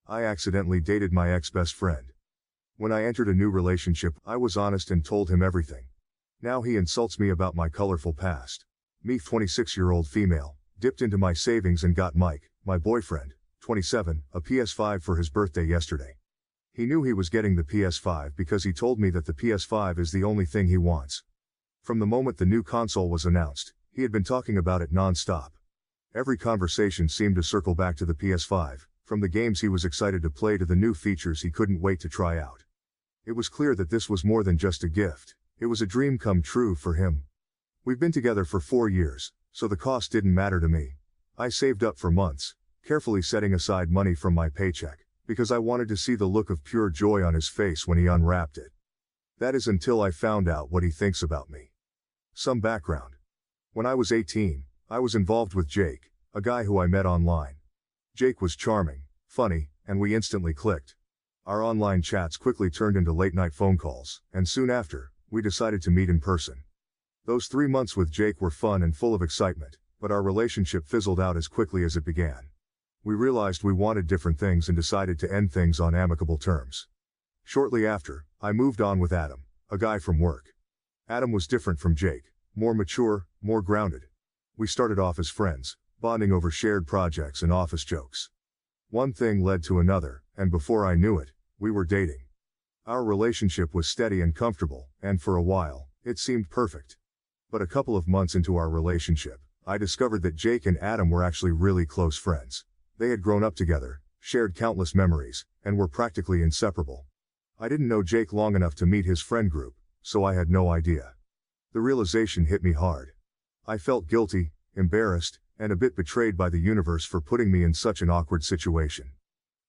I accidentally dated my ex-best friend. When I entered a new relationship, I was honest and told him everything. Now he insults me about my colorful past. Me, 26-year-old female, dipped into my savings and got Mike, my boyfriend, 27, a PS5 for his birthday yesterday. He knew he was getting the PS5 because he told me that the PS5 is the only thing he wants. From the moment the new console was announced, he had been talking about it non-stop. Every conversation seemed to circle back to the PS5, from the games he was excited to play to the new features he couldn't wait to try out. It was clear that this was more than just a gift, it was a dream come true for him. We've been together for 4 years, so the cost didn't matter to me. I saved up for months, carefully setting aside money from my paycheck, because I wanted to see the look of pure joy on his face when he unwrapped it. That is until I found out what he thinks about me. Some background. When I was 18, I was involved with Jake, a guy who I met online. Jake was charming, funny, and we instantly clicked. Our online chats quickly turned into late-night phone calls, and soon after, we decided to meet in person. Those 3 months with Jake were fun and full of excitement, but our relationship fizzled out as quickly as it began. We realized we wanted different things and decided to end things on amicable terms. Shortly after, I moved on with Adam, a guy from work. Adam was different from Jake, more mature, more grounded. We started off as friends, bonding over shared projects and office jokes. One thing led to another, and before I knew it, we were dating. Our relationship was steady and comfortable, and for a while, it seemed perfect. But a couple of months into our relationship, I discovered that Jake and Adam were actually really close friends. They had grown up together, shared countless memories, and were practically inseparable. I didn't know Jake long enough to meet his friend group, so I had no idea. The realization hit me hard. I felt guilty, embarrassed, and a bit betrayed by the universe for putting me in such an awkward situation.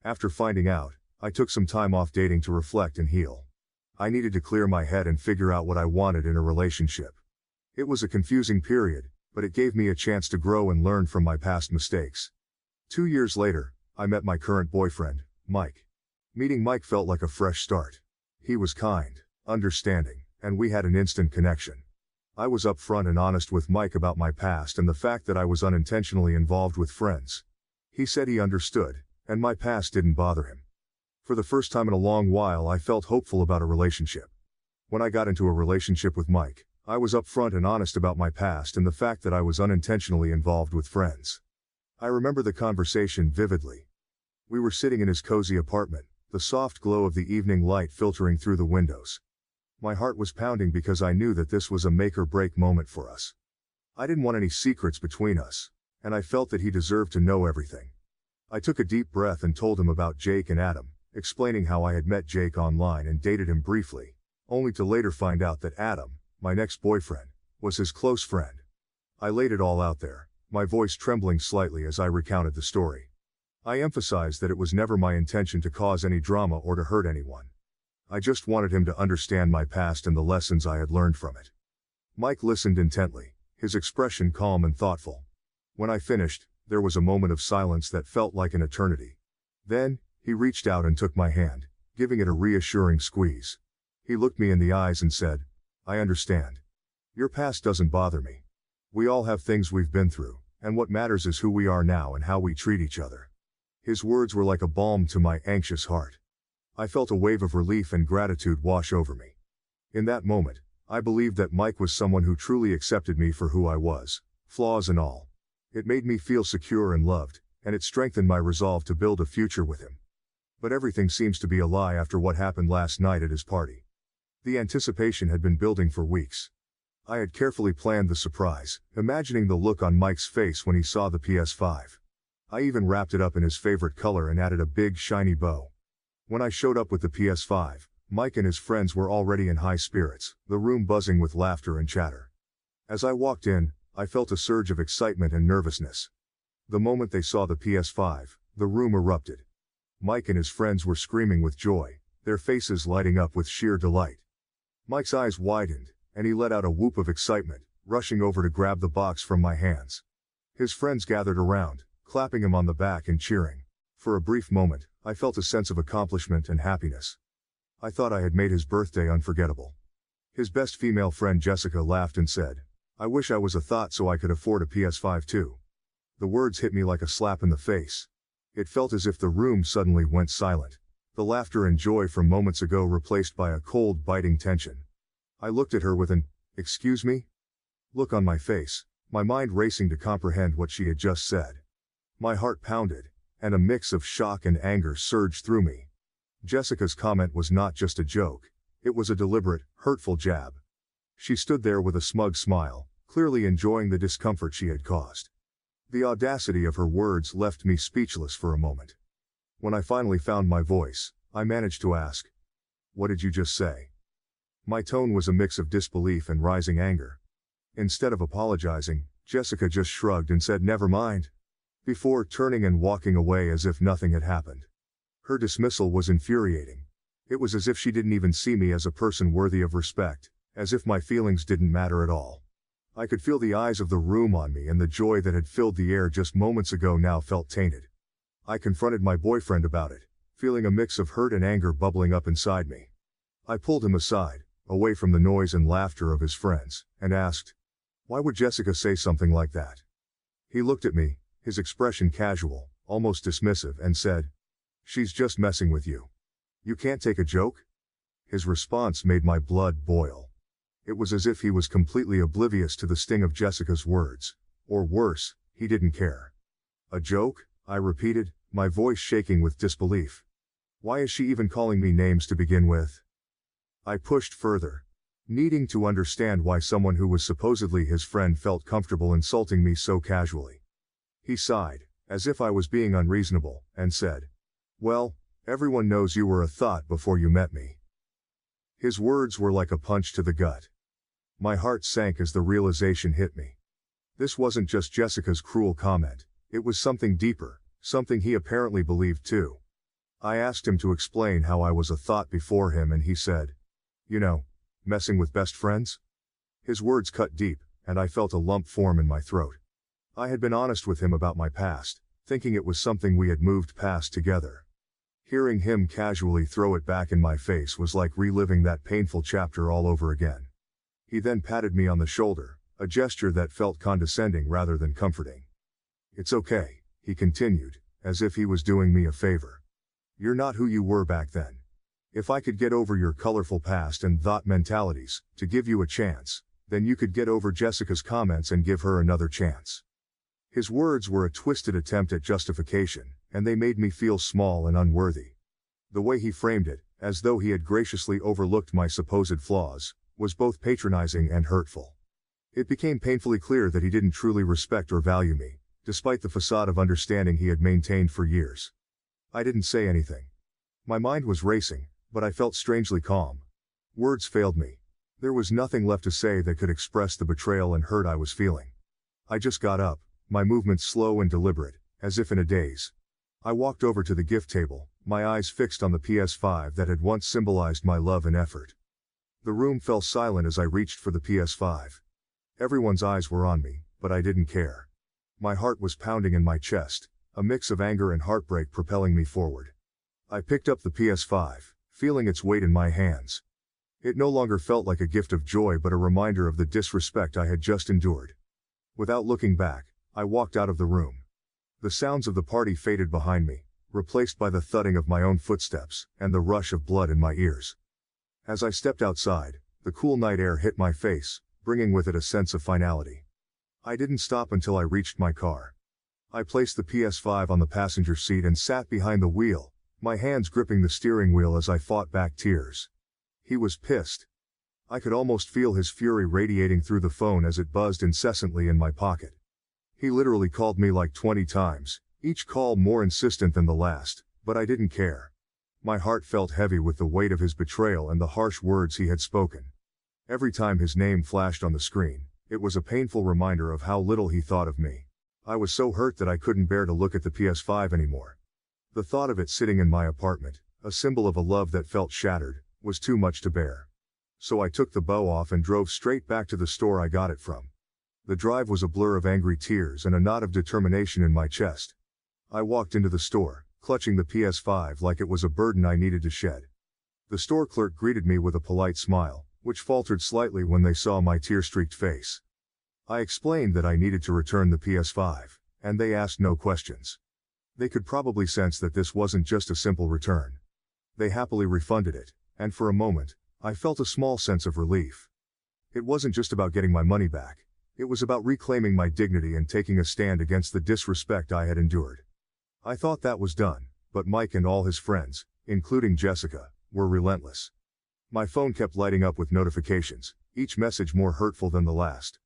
After finding out, I took some time off dating to reflect and heal. I needed to clear my head and figure out what I wanted in a relationship. It was a confusing period, but it gave me a chance to grow and learn from my past mistakes. 2 years later, I met my current boyfriend, Mike. Meeting Mike felt like a fresh start. He was kind, understanding, and we had an instant connection. I was upfront and honest with Mike about my past and the fact that I was unintentionally involved with friends. He said he understood, and my past didn't bother him. For the first time in a long while, I felt hopeful about a relationship. When I got into a relationship with Mike, I was upfront and honest about my past and the fact that I was unintentionally involved with friends. I remember the conversation vividly. We were sitting in his cozy apartment, the soft glow of the evening light filtering through the windows. My heart was pounding because I knew that this was a make-or-break moment for us. I didn't want any secrets between us, and I felt that he deserved to know everything. I took a deep breath and told him about Jake and Adam, explaining how I had met Jake online and dated him briefly, only to later find out that Adam, my next boyfriend, was his close friend. I laid it all out there, my voice trembling slightly as I recounted the story. I emphasized that it was never my intention to cause any drama or to hurt anyone. I just wanted him to understand my past and the lessons I had learned from it. Mike listened intently, his expression calm and thoughtful. When I finished, there was a moment of silence that felt like an eternity. Then, he reached out and took my hand, giving it a reassuring squeeze. He looked me in the eyes and said, "I understand. Your past doesn't bother me. We all have things we've been through, and what matters is who we are now and how we treat each other." His words were like a balm to my anxious heart. I felt a wave of relief and gratitude wash over me. In that moment, I believed that Mike was someone who truly accepted me for who I was, flaws and all. It made me feel secure and loved, and it strengthened my resolve to build a future with him. But everything seems to be a lie after what happened last night at his party. The anticipation had been building for weeks. I had carefully planned the surprise, imagining the look on Mike's face when he saw the PS5. I even wrapped it up in his favorite color and added a big shiny bow. When I showed up with the PS5, Mike and his friends were already in high spirits, the room buzzing with laughter and chatter. As I walked in, I felt a surge of excitement and nervousness. The moment they saw the PS5, the room erupted. Mike and his friends were screaming with joy, their faces lighting up with sheer delight. Mike's eyes widened, and he let out a whoop of excitement, rushing over to grab the box from my hands. His friends gathered around, clapping him on the back and cheering. For a brief moment, I felt a sense of accomplishment and happiness. I thought I had made his birthday unforgettable. His best female friend Jessica laughed and said, "I wish I was a thought so I could afford a PS5 too." The words hit me like a slap in the face. It felt as if the room suddenly went silent. The laughter and joy from moments ago replaced by a cold, biting tension. I looked at her with an, "Excuse me?" look on my face, my mind racing to comprehend what she had just said. My heart pounded, and a mix of shock and anger surged through me. Jessica's comment was not just a joke, it was a deliberate, hurtful jab. She stood there with a smug smile, clearly enjoying the discomfort she had caused. The audacity of her words left me speechless for a moment. When I finally found my voice, I managed to ask, "What did you just say?" My tone was a mix of disbelief and rising anger. Instead of apologizing, Jessica just shrugged and said, "Never mind," before turning and walking away as if nothing had happened. Her dismissal was infuriating. It was as if she didn't even see me as a person worthy of respect, as if my feelings didn't matter at all. I could feel the eyes of the room on me, and the joy that had filled the air just moments ago now felt tainted. I confronted my boyfriend about it, feeling a mix of hurt and anger bubbling up inside me. I pulled him aside, away from the noise and laughter of his friends, and asked, "Why would Jessica say something like that?" He looked at me, his expression casual, almost dismissive, and said, "She's just messing with you. You can't take a joke?" His response made my blood boil. It was as if he was completely oblivious to the sting of Jessica's words, or worse, he didn't care. "A joke?" I repeated, my voice shaking with disbelief. "Why is she even calling me names to begin with?" I pushed further, needing to understand why someone who was supposedly his friend felt comfortable insulting me so casually. He sighed, as if I was being unreasonable, and said, "Well, everyone knows you were a thought before you met me." His words were like a punch to the gut. My heart sank as the realization hit me. This wasn't just Jessica's cruel comment, it was something deeper, something he apparently believed too. I asked him to explain how I was a thought before him, and he said, "You know, messing with best friends?" His words cut deep, and I felt a lump form in my throat. I had been honest with him about my past, thinking it was something we had moved past together. Hearing him casually throw it back in my face was like reliving that painful chapter all over again. He then patted me on the shoulder, a gesture that felt condescending rather than comforting. "It's okay," he continued, as if he was doing me a favor. "You're not who you were back then. If I could get over your colorful past and thought mentalities, to give you a chance, then you could get over Jessica's comments and give her another chance." His words were a twisted attempt at justification, and they made me feel small and unworthy. The way he framed it, as though he had graciously overlooked my supposed flaws, was both patronizing and hurtful. It became painfully clear that he didn't truly respect or value me, despite the facade of understanding he had maintained for years. I didn't say anything. My mind was racing, but I felt strangely calm. Words failed me. There was nothing left to say that could express the betrayal and hurt I was feeling. I just got up, my movements slow and deliberate, as if in a daze. I walked over to the gift table, my eyes fixed on the PS5 that had once symbolized my love and effort. The room fell silent as I reached for the PS5. Everyone's eyes were on me, but I didn't care. My heart was pounding in my chest, a mix of anger and heartbreak propelling me forward. I picked up the PS5, feeling its weight in my hands. It no longer felt like a gift of joy but a reminder of the disrespect I had just endured. Without looking back, I walked out of the room. The sounds of the party faded behind me, replaced by the thudding of my own footsteps, and the rush of blood in my ears. As I stepped outside, the cool night air hit my face, bringing with it a sense of finality. I didn't stop until I reached my car. I placed the PS5 on the passenger seat and sat behind the wheel, my hands gripping the steering wheel as I fought back tears. He was pissed. I could almost feel his fury radiating through the phone as it buzzed incessantly in my pocket. He literally called me like 20 times, each call more insistent than the last, but I didn't care. My heart felt heavy with the weight of his betrayal and the harsh words he had spoken. Every time his name flashed on the screen, it was a painful reminder of how little he thought of me. I was so hurt that I couldn't bear to look at the PS5 anymore. The thought of it sitting in my apartment, a symbol of a love that felt shattered, was too much to bear. So I took the bow off and drove straight back to the store I got it from. The drive was a blur of angry tears and a knot of determination in my chest. I walked into the store, clutching the PS5 like it was a burden I needed to shed. The store clerk greeted me with a polite smile, which faltered slightly when they saw my tear-streaked face. I explained that I needed to return the PS5, and they asked no questions. They could probably sense that this wasn't just a simple return. They happily refunded it, and for a moment, I felt a small sense of relief. It wasn't just about getting my money back. It was about reclaiming my dignity and taking a stand against the disrespect I had endured. I thought that was done, but Mike and all his friends, including Jessica, were relentless. My phone kept lighting up with notifications, each message more hurtful than the last.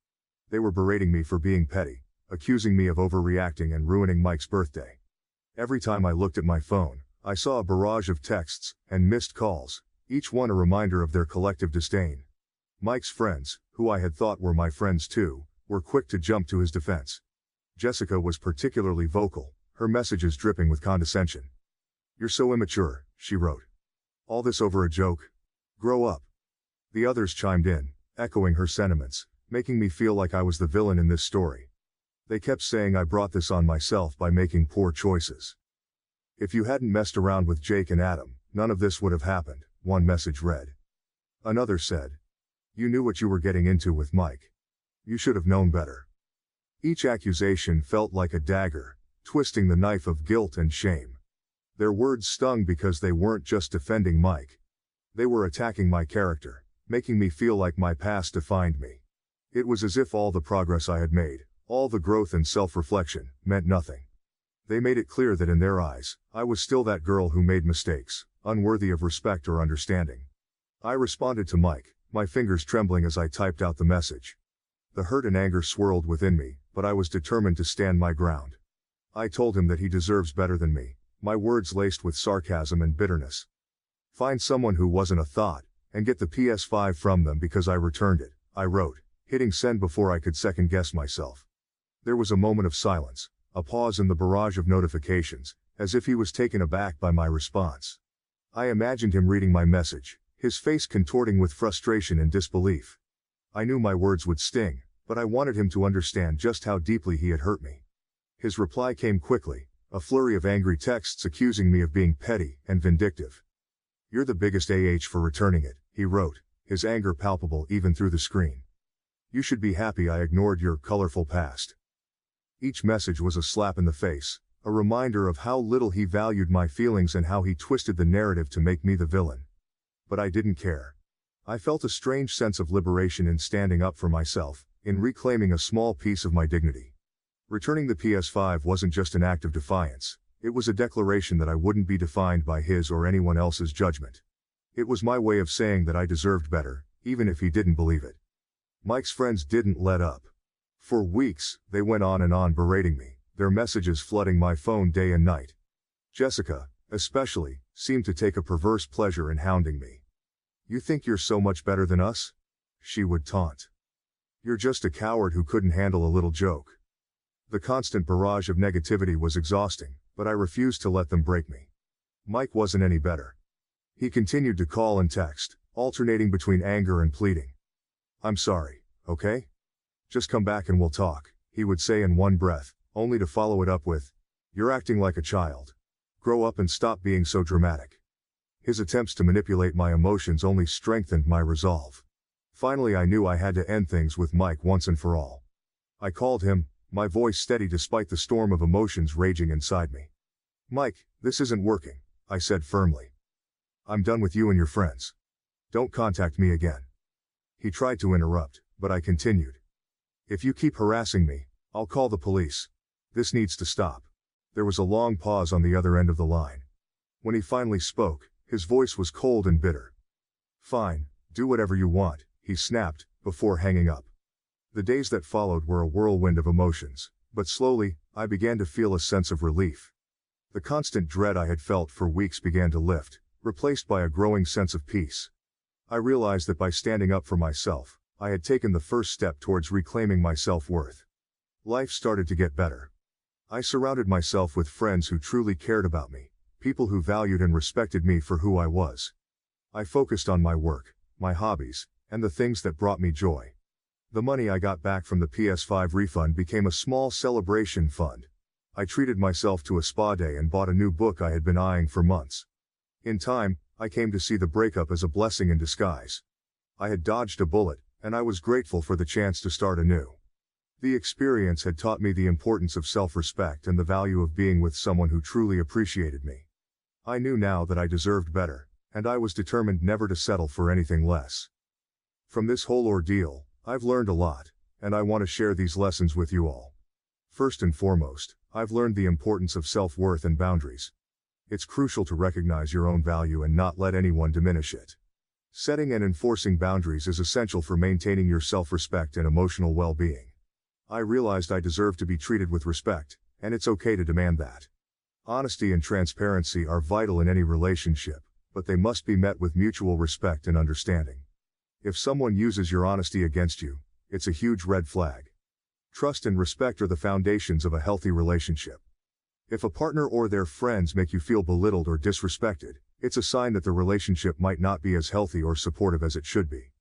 They were berating me for being petty, accusing me of overreacting and ruining Mike's birthday. Every time I looked at my phone, I saw a barrage of texts and missed calls, each one a reminder of their collective disdain. Mike's friends, who I had thought were my friends too, were quick to jump to his defense. Jessica was particularly vocal, her messages dripping with condescension. "You're so immature," she wrote. "All this over a joke? Grow up." The others chimed in, echoing her sentiments, making me feel like I was the villain in this story. They kept saying I brought this on myself by making poor choices. "If you hadn't messed around with Jake and Adam, none of this would have happened," one message read. Another said, "You knew what you were getting into with Mike. You should have known better." Each accusation felt like a dagger, twisting the knife of guilt and shame. Their words stung because they weren't just defending Mike. They were attacking my character, making me feel like my past defined me. It was as if all the progress I had made, all the growth and self-reflection, meant nothing. They made it clear that in their eyes, I was still that girl who made mistakes, unworthy of respect or understanding. I responded to Mike, my fingers trembling as I typed out the message. The hurt and anger swirled within me, but I was determined to stand my ground. I told him that he deserves better than me, my words laced with sarcasm and bitterness. "Find someone who wasn't a thought, and get the PS5 from them because I returned it," I wrote, hitting send before I could second-guess myself. There was a moment of silence, a pause in the barrage of notifications, as if he was taken aback by my response. I imagined him reading my message, his face contorting with frustration and disbelief. I knew my words would sting, but I wanted him to understand just how deeply he had hurt me. His reply came quickly, a flurry of angry texts accusing me of being petty and vindictive. "You're the biggest AH for returning it," he wrote, his anger palpable even through the screen. "You should be happy I ignored your colorful past." Each message was a slap in the face, a reminder of how little he valued my feelings and how he twisted the narrative to make me the villain. But I didn't care. I felt a strange sense of liberation in standing up for myself, in reclaiming a small piece of my dignity. Returning the PS5 wasn't just an act of defiance, it was a declaration that I wouldn't be defined by his or anyone else's judgment. It was my way of saying that I deserved better, even if he didn't believe it. Mike's friends didn't let up. For weeks, they went on and on berating me, their messages flooding my phone day and night. Jessica, especially, seemed to take a perverse pleasure in hounding me. "You think you're so much better than us?" she would taunt. "You're just a coward who couldn't handle a little joke." The constant barrage of negativity was exhausting, but I refused to let them break me. Mike wasn't any better. He continued to call and text, alternating between anger and pleading. "I'm sorry, okay? Just come back and we'll talk," he would say in one breath, only to follow it up with, "You're acting like a child. Grow up and stop being so dramatic." His attempts to manipulate my emotions only strengthened my resolve. Finally, I knew I had to end things with Mike once and for all. I called him, my voice steady despite the storm of emotions raging inside me. "Mike, this isn't working," I said firmly. "I'm done with you and your friends. Don't contact me again." He tried to interrupt, but I continued. "If you keep harassing me, I'll call the police. This needs to stop." There was a long pause on the other end of the line. When he finally spoke, his voice was cold and bitter. "Fine, do whatever you want," he snapped, before hanging up. The days that followed were a whirlwind of emotions, but slowly, I began to feel a sense of relief. The constant dread I had felt for weeks began to lift, replaced by a growing sense of peace. I realized that by standing up for myself, I had taken the first step towards reclaiming my self-worth. Life started to get better. I surrounded myself with friends who truly cared about me, people who valued and respected me for who I was. I focused on my work, my hobbies, and the things that brought me joy. The money I got back from the PS5 refund became a small celebration fund. I treated myself to a spa day and bought a new book I had been eyeing for months. In time, I came to see the breakup as a blessing in disguise. I had dodged a bullet, and I was grateful for the chance to start anew. The experience had taught me the importance of self-respect and the value of being with someone who truly appreciated me. I knew now that I deserved better, and I was determined never to settle for anything less. From this whole ordeal, I've learned a lot, and I want to share these lessons with you all. First and foremost, I've learned the importance of self-worth and boundaries. It's crucial to recognize your own value and not let anyone diminish it. Setting and enforcing boundaries is essential for maintaining your self-respect and emotional well-being. I realized I deserve to be treated with respect, and it's okay to demand that. Honesty and transparency are vital in any relationship, but they must be met with mutual respect and understanding. If someone uses your honesty against you, it's a huge red flag. Trust and respect are the foundations of a healthy relationship. If a partner or their friends make you feel belittled or disrespected, it's a sign that the relationship might not be as healthy or supportive as it should be.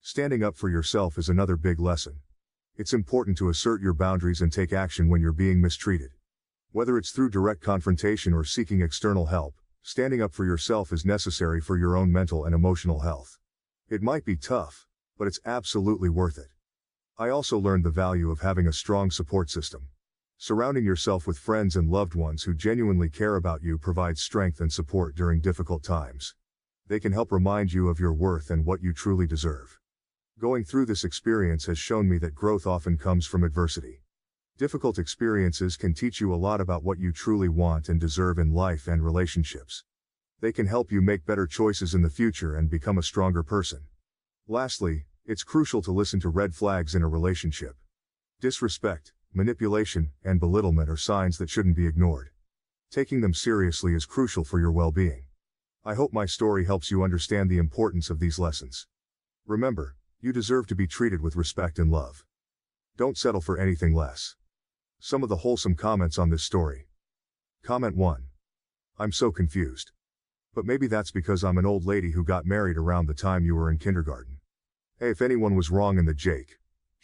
Standing up for yourself is another big lesson. It's important to assert your boundaries and take action when you're being mistreated. Whether it's through direct confrontation or seeking external help, standing up for yourself is necessary for your own mental and emotional health. It might be tough, but it's absolutely worth it. I also learned the value of having a strong support system. Surrounding yourself with friends and loved ones who genuinely care about you provides strength and support during difficult times. They can help remind you of your worth and what you truly deserve. Going through this experience has shown me that growth often comes from adversity. Difficult experiences can teach you a lot about what you truly want and deserve in life and relationships. They can help you make better choices in the future and become a stronger person. Lastly, it's crucial to listen to red flags in a relationship. Disrespect, manipulation, and belittlement are signs that shouldn't be ignored. Taking them seriously is crucial for your well-being. I hope my story helps you understand the importance of these lessons. Remember, you deserve to be treated with respect and love. Don't settle for anything less. Some of the wholesome comments on this story. Comment 1. I'm so confused. But maybe that's because I'm an old lady who got married around the time you were in kindergarten. Hey, if anyone was wrong in the Jake,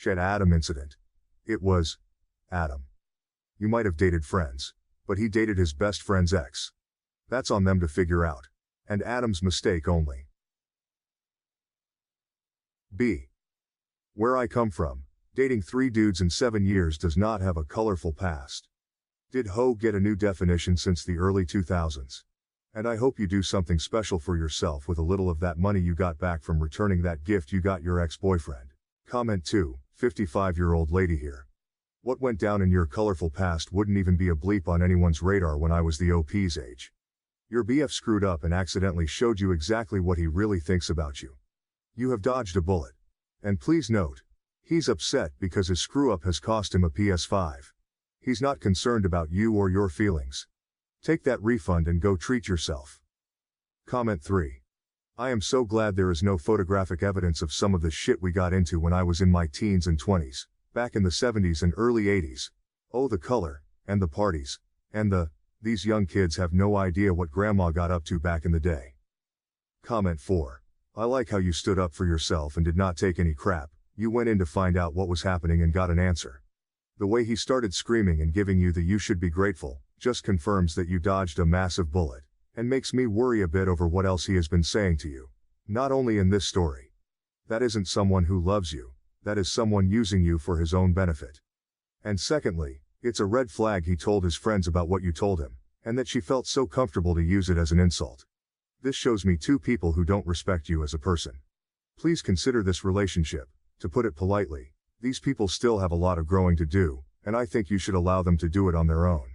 Adam incident, it was Adam. You might have dated friends, but he dated his best friend's ex. That's on them to figure out. And Adam's mistake only. B. Where I come from, dating 3 dudes in 7 years does not have a colorful past. Did hoe get a new definition since the early 2000s? And I hope you do something special for yourself with a little of that money you got back from returning that gift you got your ex-boyfriend. Comment 2, 55-year-old lady here. What went down in your colorful past wouldn't even be a bleep on anyone's radar when I was the OP's age. Your BF screwed up and accidentally showed you exactly what he really thinks about you. You have dodged a bullet. And please note, he's upset because his screw-up has cost him a PS5. He's not concerned about you or your feelings. Take that refund and go treat yourself. Comment 3. I am so glad there is no photographic evidence of some of the shit we got into when I was in my teens and 20s, back in the 70s and early 80s. Oh, the color, and the parties, and these young kids have no idea what grandma got up to back in the day. Comment 4. I like how you stood up for yourself and did not take any crap. You went in to find out what was happening and got an answer. The way he started screaming and giving you the "you should be grateful" just confirms that you dodged a massive bullet, and makes me worry a bit over what else he has been saying to you. Not only in this story. That isn't someone who loves you, that is someone using you for his own benefit. And secondly, it's a red flag he told his friends about what you told him, and that she felt so comfortable to use it as an insult. This shows me 2 people who don't respect you as a person. Please consider this relationship. To put it politely, these people still have a lot of growing to do, and I think you should allow them to do it on their own.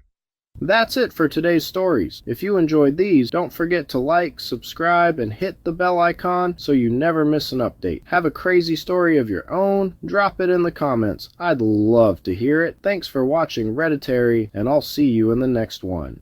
That's it for today's stories. If you enjoyed these, don't forget to like, subscribe, and hit the bell icon so you never miss an update. Have a crazy story of your own? Drop it in the comments. I'd love to hear it. Thanks for watching Redditary, and I'll see you in the next one.